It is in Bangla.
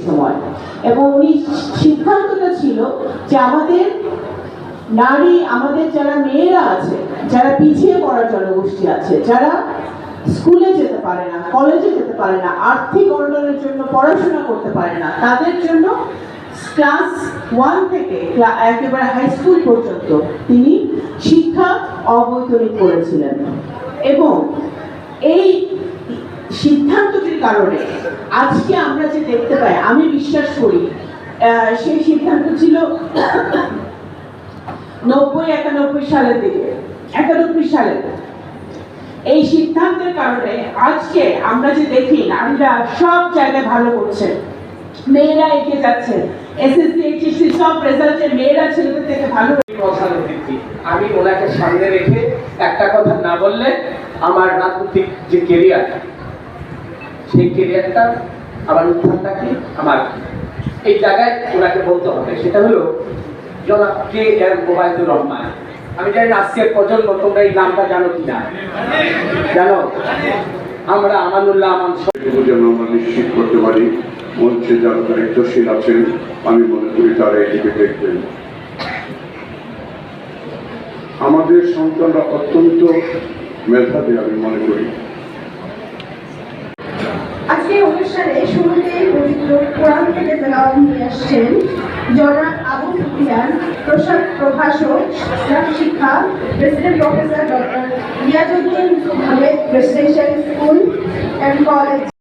সময়, এবং উনি সিদ্ধান্তটা ছিল যে আমাদের নারী, আমাদের যারা মেয়েরা আছে, যারা পিছিয়ে পড়া জনগোষ্ঠী আছে, যারা স্কুলে যেতে পারে না, কলেজে যেতে পারে না, আর্থিক অনটনের জন্য পড়াশোনা করতে পারে না, তাদের জন্য ক্লাস 1 থেকে একেবারে হাই স্কুল পর্যন্ত তিনি শিক্ষা অবৈতনিক করেছিলেন। এবং এই সিদ্ধান্তটির কারণে আজকে আমরা যে দেখতে পাই, আমি বিশ্বাস করি সেই সিদ্ধান্ত ছিল 91 সালের দিকে, 91 সালে। এই সিদ্ধান্তের কারণে আজকে আমরা যে দেখি নারীরা সব জায়গায় ভালো করছে, মেয়েরা এগিয়ে যাচ্ছে, এসএসসি এইচএসসি সব রেজাল্টে মেয়েরা ছেলেদের থেকে ভালো। আমি ওনাকে সামনে রেখে একটা কথা না বললে আমার রাজনৈতিক যে কেরিয়ার, সেই কেরিয়ারটা আমার উত্থানটা কি, আমার এই জায়গায় ওনাকে বলতে হবে। সেটা হলো জনাব কে এম ওবায়দুর রহমান। আমি জানি না আজকের প্রজন্ম তোমরা এই নামটা জানো কিনা, জানো? আমরা আমানুল্লাহ আমান যেন আমরা নিশ্চিত করতে পারি মঞ্চে যারা দায়িত্বশীল আছেন, আমি মনে করি তারা এদিকে দেখবেন। আমাদের সন্তানরা অত্যন্ত মেধাবী আমি মনে করি। আজকে অনুষ্ঠানে শুরুতে পবিত্র কোরআন থেকে তেলাওয়াত নিয়ে আসছেন জনাব আবু সুফিয়ান, প্রভাষক, ইসলাম শিক্ষা, president professor doctor Niazuddin Ahmed, presidential school and college.